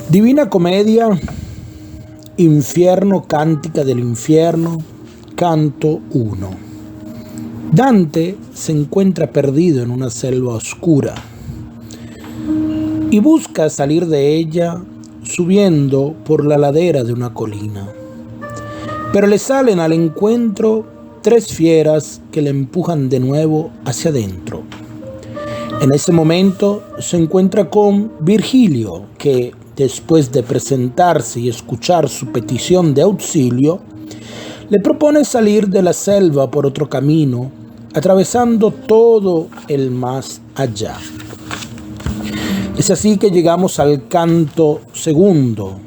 Divina Comedia, Infierno, Cántica del Infierno, Canto 1. Dante se encuentra perdido en una selva oscura y busca salir de ella subiendo por la ladera de una colina. Pero le salen al encuentro tres fieras que le empujan de nuevo hacia adentro. En ese momento se encuentra con Virgilio, que después de presentarse y escuchar su petición de auxilio, le propone salir de la selva por otro camino, atravesando todo el más allá. Es así que llegamos al canto segundo,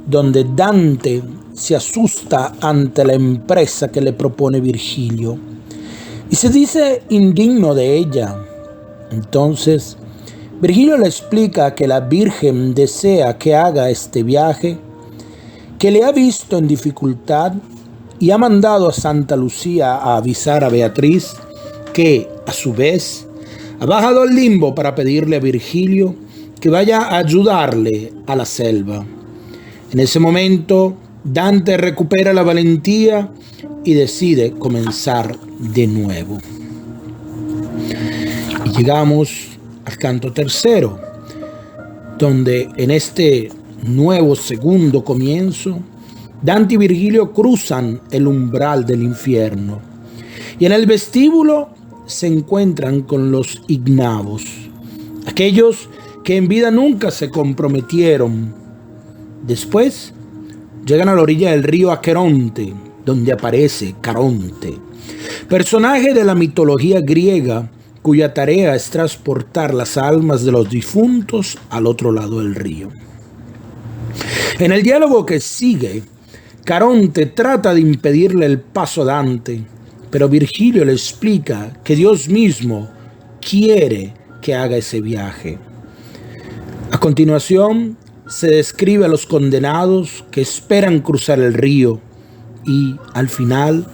donde Dante se asusta ante la empresa que le propone Virgilio y se dice indigno de ella. Entonces, Virgilio le explica que la Virgen desea que haga este viaje, que le ha visto en dificultad y ha mandado a Santa Lucía a avisar a Beatriz, que, a su vez, ha bajado al limbo para pedirle a Virgilio que vaya a ayudarle a la selva. En ese momento, Dante recupera la valentía y decide comenzar de nuevo. Y llegamos al canto tercero, donde en este nuevo segundo comienzo, Dante y Virgilio cruzan el umbral del infierno y en el vestíbulo se encuentran con los ignavos, aquellos que en vida nunca se comprometieron. Después llegan a la orilla del río Aqueronte, donde aparece Caronte, personaje de la mitología griega cuya tarea es transportar las almas de los difuntos al otro lado del río. En el diálogo que sigue, Caronte trata de impedirle el paso a Dante, pero Virgilio le explica que Dios mismo quiere que haga ese viaje. A continuación, se describe a los condenados que esperan cruzar el río y, al final,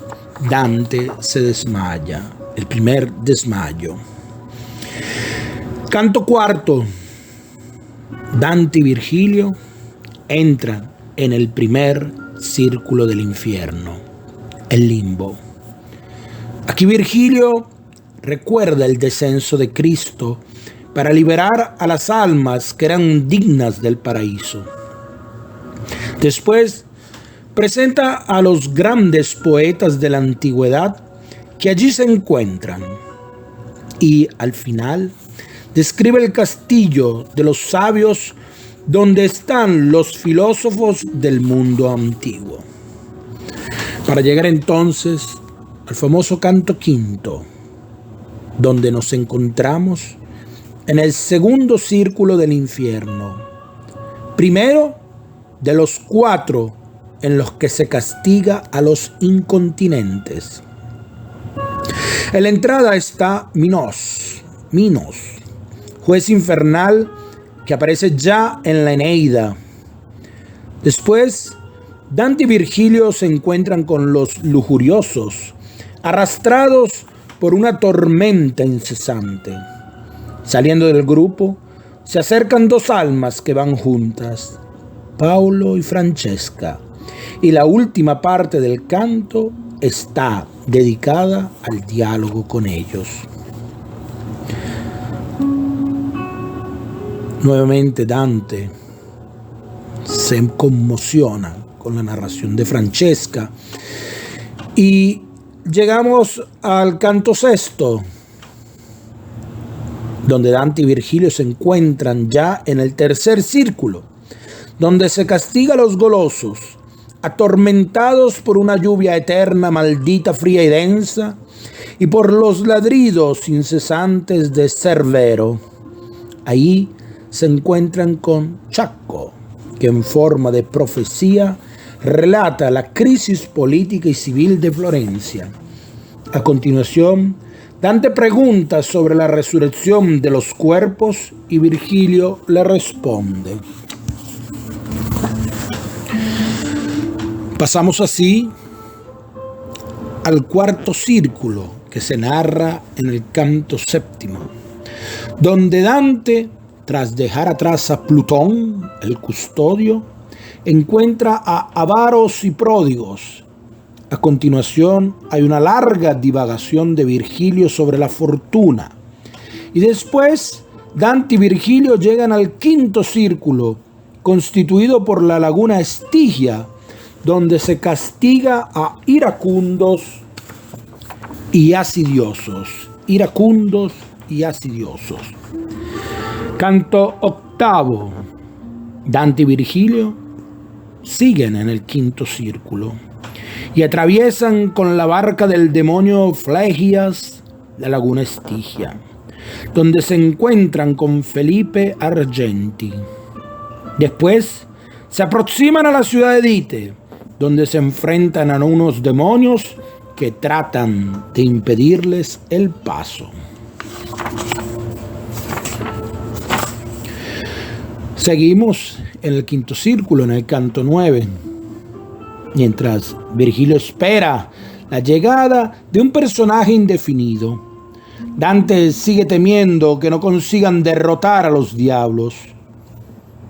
Dante se desmaya. El primer desmayo. Canto cuarto. Dante y Virgilio entran en el primer círculo del infierno, el limbo. Aquí Virgilio recuerda el descenso de Cristo para liberar a las almas que eran dignas del paraíso. Después presenta a los grandes poetas de la antigüedad que allí se encuentran, y al final describe el castillo de los sabios donde están los filósofos del mundo antiguo, para llegar entonces al famoso canto quinto, donde nos encontramos en el segundo círculo del infierno, primero de los 4 en los que se castiga a los incontinentes. En la entrada está Minos, juez infernal que aparece ya en la Eneida. Después, Dante y Virgilio se encuentran con los lujuriosos, arrastrados por una tormenta incesante. Saliendo del grupo, se acercan 2 almas que van juntas, Paolo y Francesca, y la última parte del canto está dedicada al diálogo con ellos. Nuevamente Dante se conmociona con la narración de Francesca y llegamos al canto sexto, donde Dante y Virgilio se encuentran ya en el tercer círculo, donde se castiga a los golosos, atormentados por una lluvia eterna, maldita, fría y densa, y por los ladridos incesantes de Cerbero. Ahí se encuentran con Ciacco, que en forma de profecía relata la crisis política y civil de Florencia. A continuación, Dante pregunta sobre la resurrección de los cuerpos y Virgilio le responde. Pasamos así al cuarto círculo que se narra en el canto séptimo, donde Dante tras dejar atrás a Plutón, el custodio, encuentra a avaros y pródigos. A continuación hay una larga divagación de Virgilio sobre la fortuna. Y después Dante y Virgilio llegan al quinto círculo, constituido por la laguna Estigia, donde se castiga a iracundos y asidiosos. Iracundos y asidiosos. Canto octavo. Dante y Virgilio siguen en el quinto círculo y atraviesan con la barca del demonio Flegias la laguna Estigia, donde se encuentran con Felipe Argenti. Después se aproximan a la ciudad de Dite, donde se enfrentan a unos demonios que tratan de impedirles el paso. Seguimos en el quinto círculo, en el canto 9, mientras Virgilio espera la llegada de un personaje indefinido. Dante sigue temiendo que no consigan derrotar a los diablos.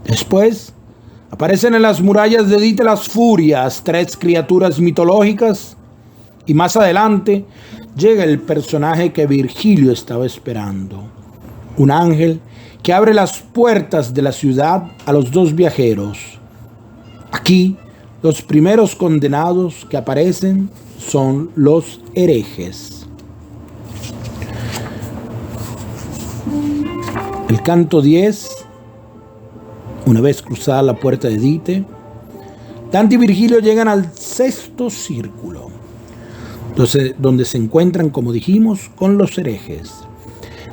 Después aparecen en las murallas de Dite las furias, 3 criaturas mitológicas, y más adelante llega el personaje que Virgilio estaba esperando, un ángel que abre las puertas de la ciudad a los 2 viajeros. Aquí, los primeros condenados que aparecen son los herejes. El canto 10, una vez cruzada la puerta de Dite, Dante y Virgilio llegan al sexto círculo, donde se encuentran, como dijimos, con los herejes.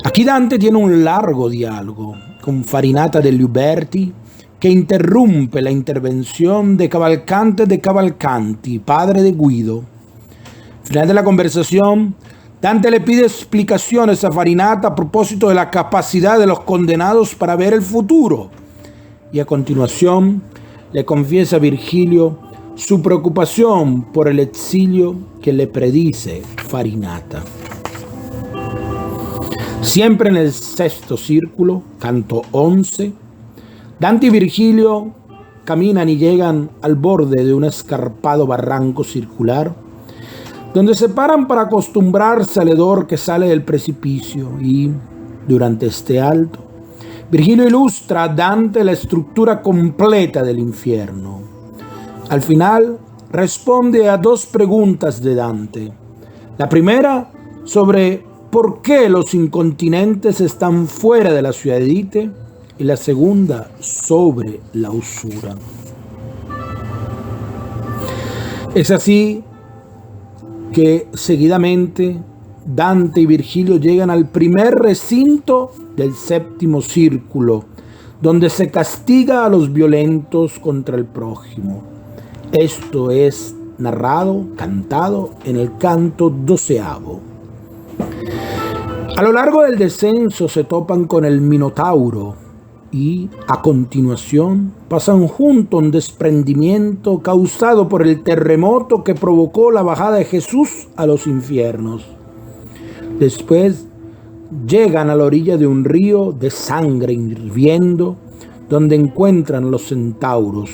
Aquí Dante tiene un largo diálogo con Farinata degli Uberti, que interrumpe la intervención de Cavalcante de Cavalcanti, padre de Guido. Al final de la conversación, Dante le pide explicaciones a Farinata a propósito de la capacidad de los condenados para ver el futuro. Y a continuación le confiesa a Virgilio su preocupación por el exilio que le predice Farinata. Siempre en el sexto círculo, canto 11, Dante y Virgilio caminan y llegan al borde de un escarpado barranco circular, donde se paran para acostumbrarse al hedor que sale del precipicio. Y durante este alto, Virgilio ilustra a Dante la estructura completa del infierno. Al final, responde a 2 preguntas de Dante. La primera, sobre por qué los incontinentes están fuera de la ciudad de Dite, y la segunda, sobre la usura. Es así que seguidamente Dante y Virgilio llegan al primer recinto del séptimo círculo, donde se castiga a los violentos contra el prójimo. Esto es narrado, cantado en el canto 12º. A lo largo del descenso se topan con el Minotauro y, a continuación, pasan junto a un desprendimiento causado por el terremoto que provocó la bajada de Jesús a los infiernos. Después llegan a la orilla de un río de sangre hirviendo, donde encuentran los centauros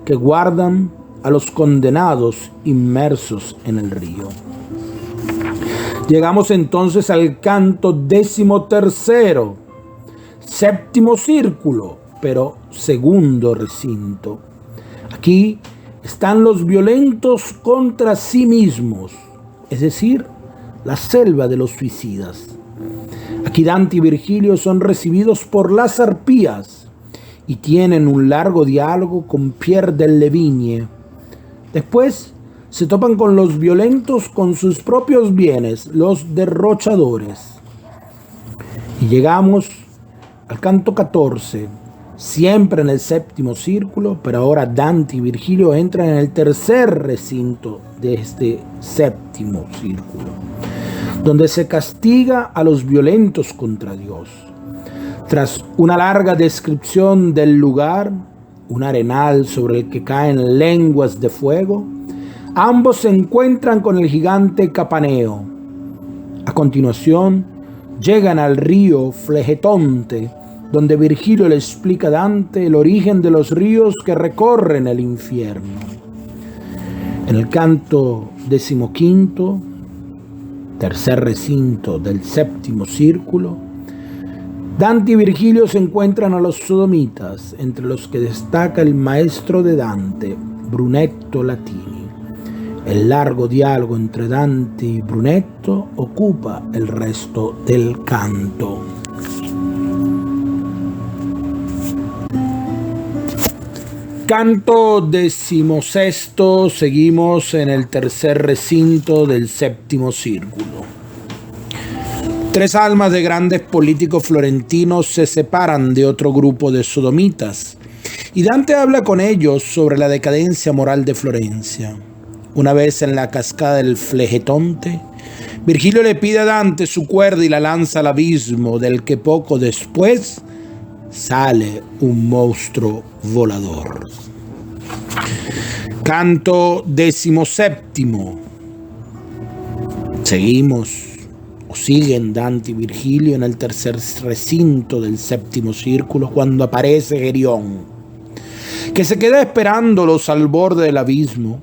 que guardan a los condenados inmersos en el río. Llegamos entonces al canto 13º, séptimo círculo, pero segundo recinto. Aquí están los violentos contra sí mismos, es decir, la selva de los suicidas. Aquí Dante y Virgilio son recibidos por las arpías y tienen un largo diálogo con Pierre de Levigne. Después se topan con los violentos con sus propios bienes, los derrochadores. Y llegamos al canto 14, siempre en el séptimo círculo, pero ahora Dante y Virgilio entran en el tercer recinto de este séptimo círculo, donde se castiga a los violentos contra Dios. Tras una larga descripción del lugar, un arenal sobre el que caen lenguas de fuego, ambos se encuentran con el gigante Capaneo. A continuación, llegan al río Flegetonte, donde Virgilio le explica a Dante el origen de los ríos que recorren el infierno. En el canto 15, tercer recinto del séptimo círculo, Dante y Virgilio se encuentran a los sodomitas, entre los que destaca el maestro de Dante, Brunetto Latini. El largo diálogo entre Dante y Brunetto ocupa el resto del canto. Canto 16, seguimos en el tercer recinto del séptimo círculo. Tres almas de grandes políticos florentinos se separan de otro grupo de sodomitas, y Dante habla con ellos sobre la decadencia moral de Florencia. Una vez en la cascada del Flegetonte, Virgilio le pide a Dante su cuerda y la lanza al abismo, del que poco después sale un monstruo volador. Canto 17. Siguen Dante y Virgilio en el tercer recinto del séptimo círculo cuando aparece Gerión, que se queda esperándolos al borde del abismo,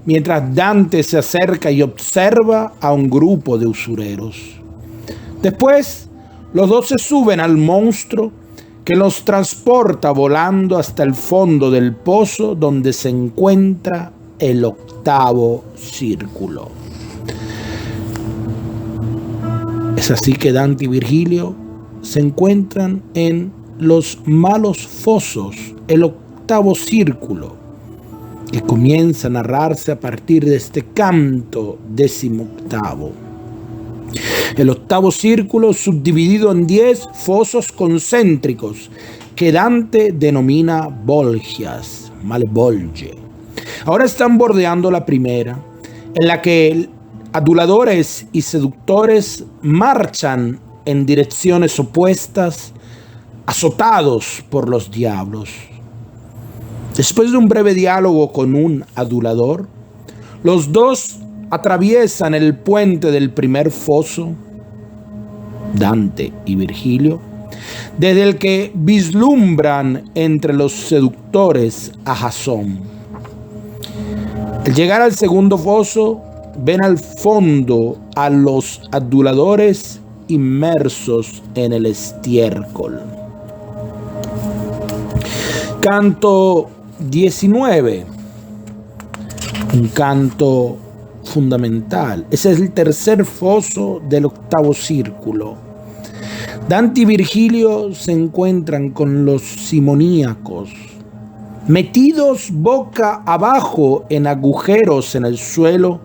mientras Dante se acerca y observa a un grupo de usureros. Después, los dos se suben al monstruo que los transporta volando hasta el fondo del pozo donde se encuentra el octavo círculo. Es así que Dante y Virgilio se encuentran en los malos fosos, el octavo círculo, que comienza a narrarse a partir de este canto 18. El octavo círculo subdividido en 10 fosos concéntricos que Dante denomina bolgias, malbolge. Ahora están bordeando la primera, en la que aduladores y seductores marchan en direcciones opuestas, azotados por los diablos. Después de un breve diálogo con un adulador, los dos atraviesan el puente del primer foso, Dante y Virgilio, desde el que vislumbran entre los seductores a Jasón. Al llegar al segundo foso, ven al fondo a los aduladores inmersos en el estiércol. Canto 19, un canto fundamental. Ese es el tercer foso del octavo círculo. Dante y Virgilio se encuentran con los simoníacos, metidos boca abajo en agujeros en el suelo,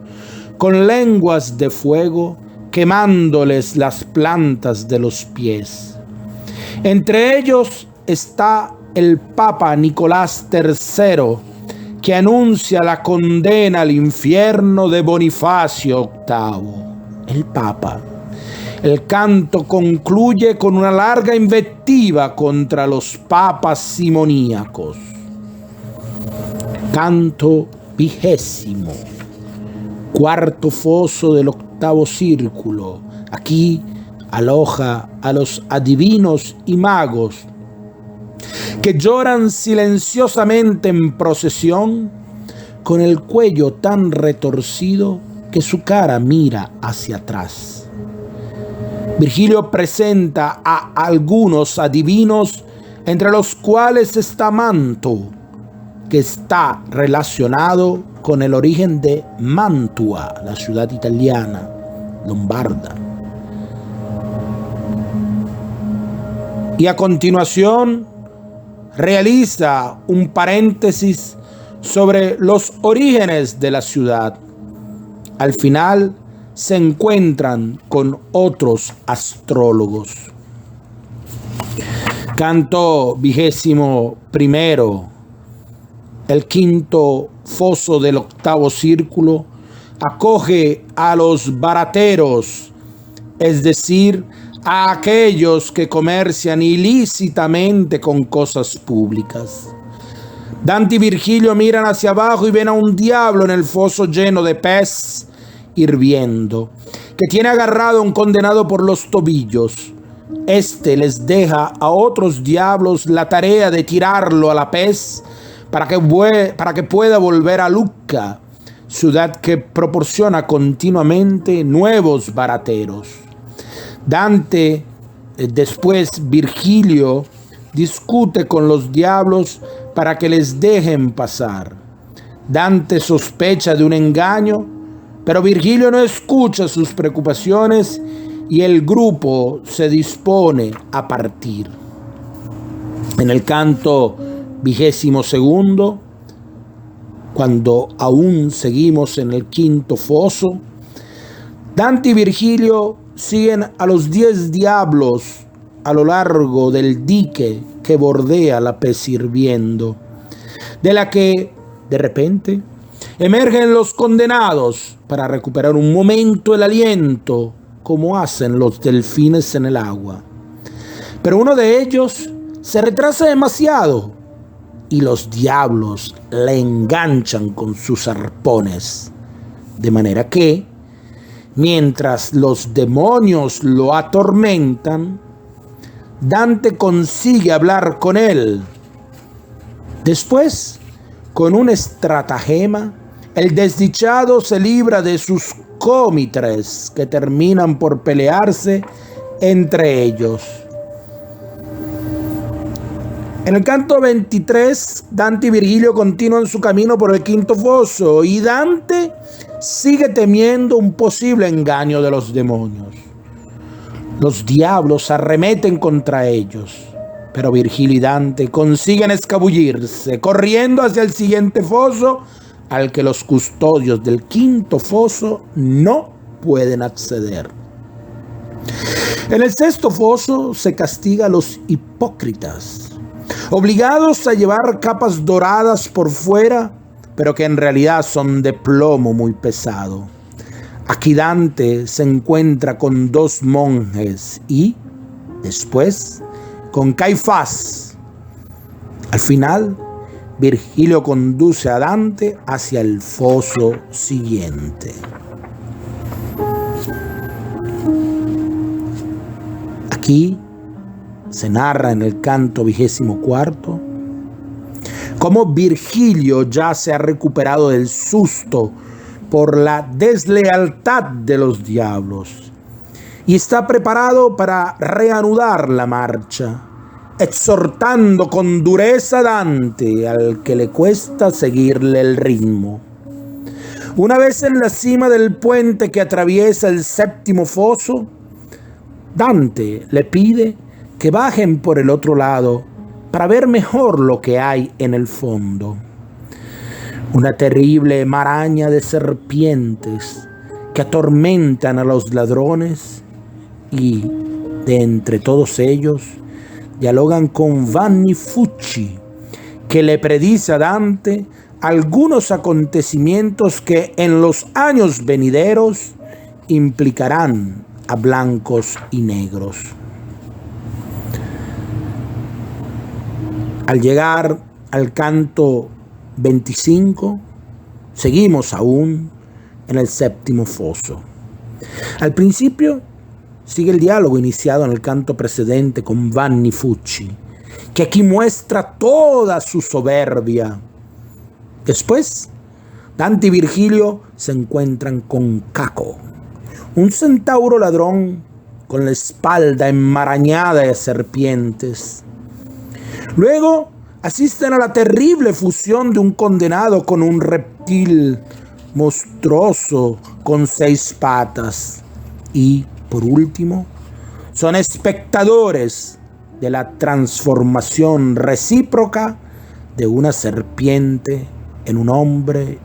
con lenguas de fuego quemándoles las plantas de los pies. Entre ellos está el Papa Nicolás III, que anuncia la condena al infierno de Bonifacio VIII, el Papa. El canto concluye con una larga invectiva contra los papas simoníacos. Canto 20, cuarto foso del octavo círculo. Aquí aloja a los adivinos y magos que lloran silenciosamente en procesión, con el cuello tan retorcido que su cara mira hacia atrás. Virgilio presenta a algunos adivinos, entre los cuales está Manto, que está relacionado con el origen de Mantua, la ciudad italiana, lombarda. Y a continuación realiza un paréntesis sobre los orígenes de la ciudad. Al final se encuentran con otros astrólogos. Canto 21, el quinto foso del octavo círculo, acoge a los barateros, es decir, a aquellos que comercian ilícitamente con cosas públicas. Dante y Virgilio miran hacia abajo y ven a un diablo en el foso lleno de pez hirviendo, que tiene agarrado a un condenado por los tobillos. Este les deja a otros diablos la tarea de tirarlo a la pez para que pueda volver a Lucca, ciudad que proporciona continuamente nuevos barateros. Dante, después Virgilio, discute con los diablos para que les dejen pasar. Dante sospecha de un engaño, pero Virgilio no escucha sus preocupaciones y el grupo se dispone a partir. En el canto 22º, cuando aún seguimos en el quinto foso, Dante y Virgilio siguen a los 10 diablos a lo largo del dique que bordea la pez hirviendo, de la que, de repente, emergen los condenados para recuperar un momento el aliento, como hacen los delfines en el agua. Pero uno de ellos se retrasa demasiado y los diablos le enganchan con sus arpones, de manera que, mientras los demonios lo atormentan, Dante consigue hablar con él. Después, con un estratagema, el desdichado se libra de sus cómitres que terminan por pelearse entre ellos. En el canto 23, Dante y Virgilio continúan su camino por el quinto foso y Dante sigue temiendo un posible engaño de los demonios. Los diablos arremeten contra ellos, pero Virgilio y Dante consiguen escabullirse, corriendo hacia el siguiente foso, al que los custodios del quinto foso no pueden acceder. En el sexto foso se castiga a los hipócritas, obligados a llevar capas doradas por fuera, pero que en realidad son de plomo muy pesado. Aquí Dante se encuentra con 2 monjes y, después, con Caifás. Al final, Virgilio conduce a Dante hacia el foso siguiente. Aquí se narra en el canto 24 cómo Virgilio ya se ha recuperado del susto por la deslealtad de los diablos y está preparado para reanudar la marcha, exhortando con dureza a Dante, al que le cuesta seguirle el ritmo. Una vez en la cima del puente que atraviesa el séptimo foso, Dante le pide que bajen por el otro lado para ver mejor lo que hay en el fondo. Una terrible maraña de serpientes que atormentan a los ladrones y, de entre todos ellos, dialogan con Vanni Fucci, que le predice a Dante algunos acontecimientos que en los años venideros implicarán a blancos y negros. Al llegar al canto 25, seguimos aún en el séptimo foso. Al principio sigue el diálogo iniciado en el canto precedente con Vanni Fucci, que aquí muestra toda su soberbia. Después, Dante y Virgilio se encuentran con Caco, un centauro ladrón con la espalda enmarañada de serpientes. Luego asisten a la terrible fusión de un condenado con un reptil monstruoso con 6 patas. Y, por último, son espectadores de la transformación recíproca de una serpiente en un hombre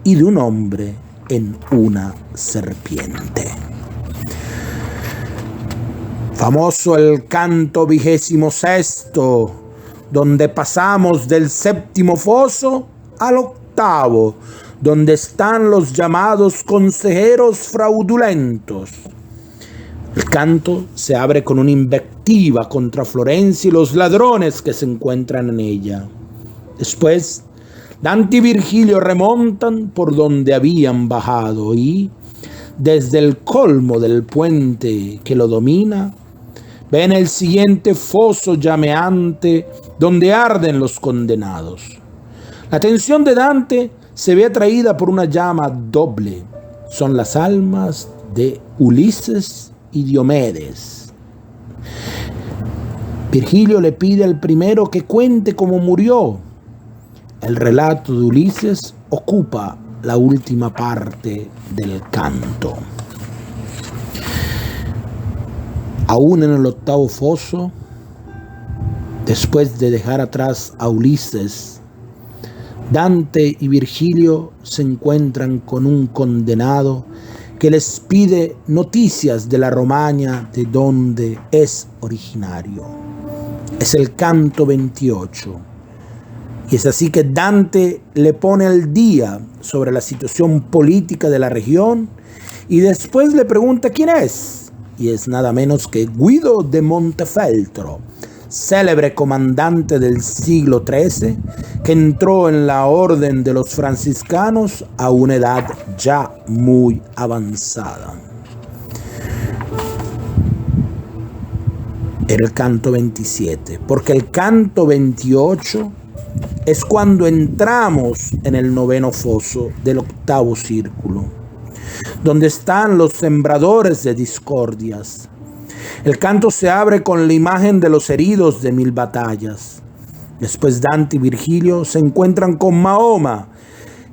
y de un hombre en una serpiente. Famoso el canto 26º, donde pasamos del séptimo foso al octavo, donde están los llamados consejeros fraudulentos. El canto se abre con una invectiva contra Florencia y los ladrones que se encuentran en ella. Después, Dante y Virgilio remontan por donde habían bajado y, desde el colmo del puente que lo domina, ven el siguiente foso llameante donde arden los condenados. La atención de Dante se ve atraída por una llama doble. Son las almas de Ulises y Diomedes. Virgilio le pide al primero que cuente cómo murió. El relato de Ulises ocupa la última parte del canto. Aún en el octavo foso, después de dejar atrás a Ulises, Dante y Virgilio se encuentran con un condenado que les pide noticias de la Romaña, de donde es originario. Es el canto 28. Y es así que Dante le pone al día sobre la situación política de la región y después le pregunta quién es. Y es nada menos que Guido de Montefeltro, célebre comandante del siglo XIII, que entró en la orden de los franciscanos a una edad ya muy avanzada. Era el canto 27, porque el canto 28 es cuando entramos en el noveno foso del octavo círculo, donde están los sembradores de discordias. El canto se abre con la imagen de los heridos de 1000 batallas. Después Dante y Virgilio se encuentran con Mahoma,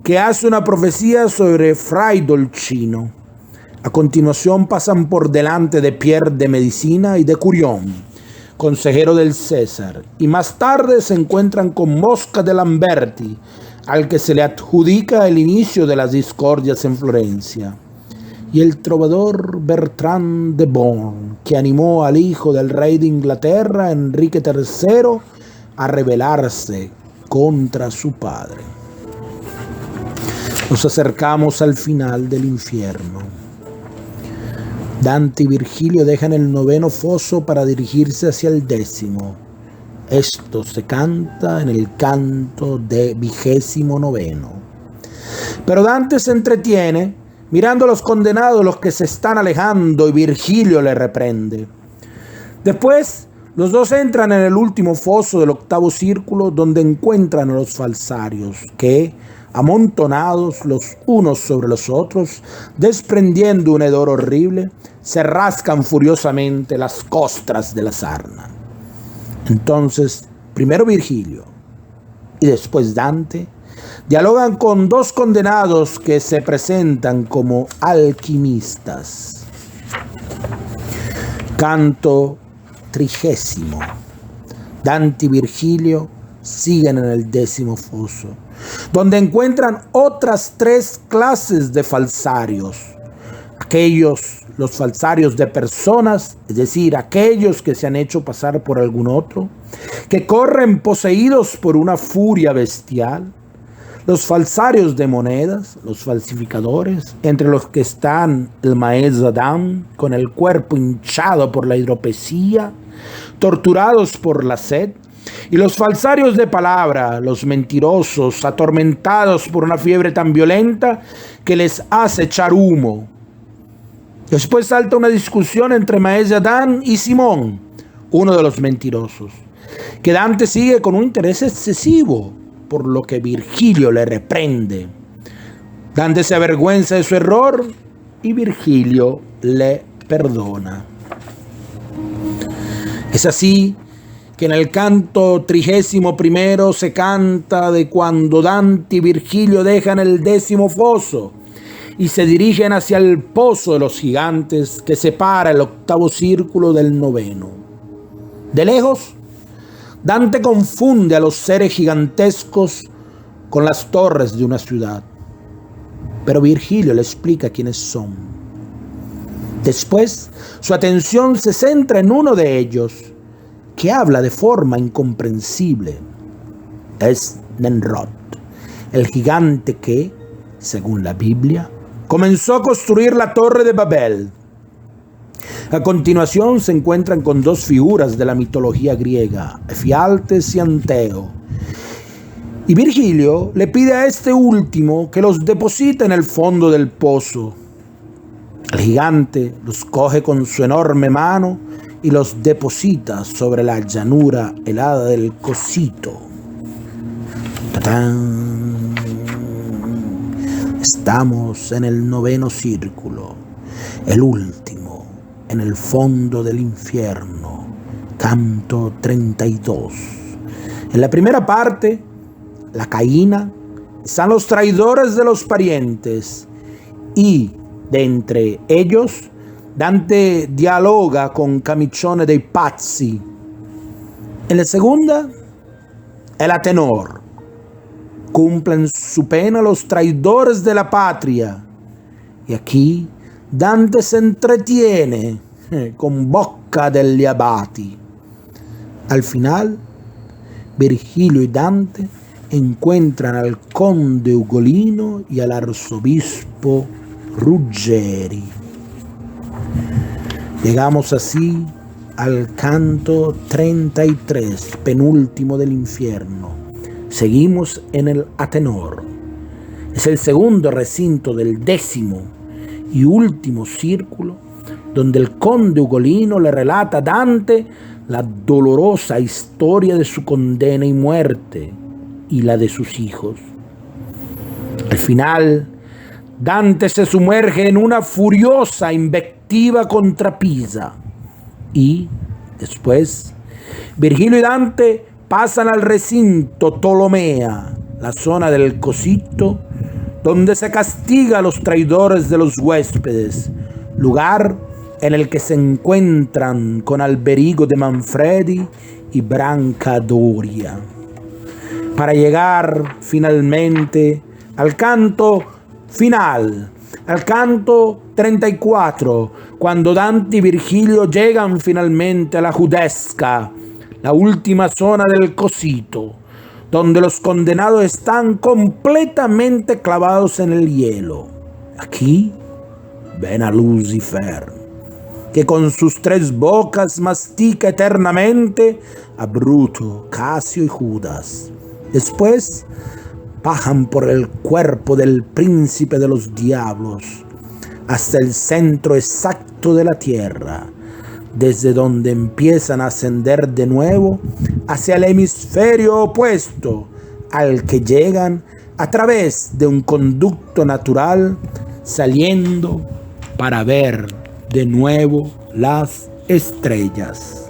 que hace una profecía sobre Fray Dolcino. A continuación pasan por delante de Pierre de Medicina y de Curión, consejero del César, y más tarde se encuentran con Mosca de Lamberti, al que se le adjudica el inicio de las discordias en Florencia, y el trovador Bertrand de Born, que animó al hijo del rey de Inglaterra, Enrique III, a rebelarse contra su padre. Nos acercamos al final del infierno. Dante y Virgilio dejan el noveno foso para dirigirse hacia el 10º. Esto se canta en el canto de 29. Pero Dante se entretiene mirando a los condenados, los que se están alejando, y Virgilio le reprende. Después, los dos entran en el último foso del octavo círculo, donde encuentran a los falsarios, que, amontonados los unos sobre los otros, desprendiendo un hedor horrible, se rascan furiosamente las costras de la sarna. Entonces, primero Virgilio y después Dante dialogan con dos condenados que se presentan como alquimistas. Canto 30. Dante y Virgilio siguen en el 10º foso, donde encuentran otras 3 clases de falsarios. Los falsarios de personas, es decir, aquellos que se han hecho pasar por algún otro, que corren poseídos por una furia bestial. Los falsarios de monedas, los falsificadores, entre los que están el maestro Adam, con el cuerpo hinchado por la hidropesía, torturados por la sed, y los falsarios de palabra, los mentirosos, atormentados por una fiebre tan violenta que les hace echar humo. Después salta una discusión entre maestro Adam y Simón, uno de los mentirosos, que Dante sigue con un interés excesivo, por lo que Virgilio le reprende. Dante se avergüenza de su error y Virgilio le perdona. Es así que en el canto 31 se canta de cuando Dante y Virgilio dejan el 10º foso y se dirigen hacia el pozo de los gigantes que separa el octavo círculo del 9. De lejos, Dante confunde a los seres gigantescos con las torres de una ciudad, pero Virgilio le explica quiénes son. Después, su atención se centra en uno de ellos, que habla de forma incomprensible. Es Nemrod, el gigante que, según la Biblia, comenzó a construir la Torre de Babel. A continuación se encuentran con 2 figuras de la mitología griega, Efialtes y Anteo. Y Virgilio le pide a este último que los deposite en el fondo del pozo. El gigante los coge con su enorme mano y los deposita sobre la llanura helada del Cosito. ¡Tatán! Estamos en el 9º círculo, el último, en el fondo del infierno, canto 32. En la primera parte, la Caína, están los traidores de los parientes y, de entre ellos, Dante dialoga con Camiccione dei Pazzi. En la segunda, el Atenor. Cumplen su pena los traidores de la patria. Y aquí Dante se entretiene con Bocca degli Abati. Al final, Virgilio y Dante encuentran al conde Ugolino y al arzobispo Ruggeri. Llegamos así al canto 33, penúltimo del infierno. Seguimos en el Atenor. Es el segundo recinto del 10º y último círculo, donde el conde Ugolino le relata a Dante la dolorosa historia de su condena y muerte y la de sus hijos. Al final, Dante se sumerge en una furiosa invectiva contra Pisa y, después, Virgilio y Dante pasan al recinto Tolomea, la zona del Cosito, donde se castiga a los traidores de los huéspedes, lugar en el que se encuentran con Alberigo de Manfredi y Brancadoria, para llegar finalmente al canto final, al canto 34, cuando Dante y Virgilio llegan finalmente a la Judesca, la última zona del Cosito, donde los condenados están completamente clavados en el hielo. Aquí ven a Lucifer, que con sus 3 bocas mastica eternamente a Bruto, Casio y Judas. Después bajan por el cuerpo del príncipe de los diablos hasta el centro exacto de la tierra, desde donde empiezan a ascender de nuevo hacia el hemisferio opuesto, al que llegan a través de un conducto natural, saliendo para ver de nuevo las estrellas.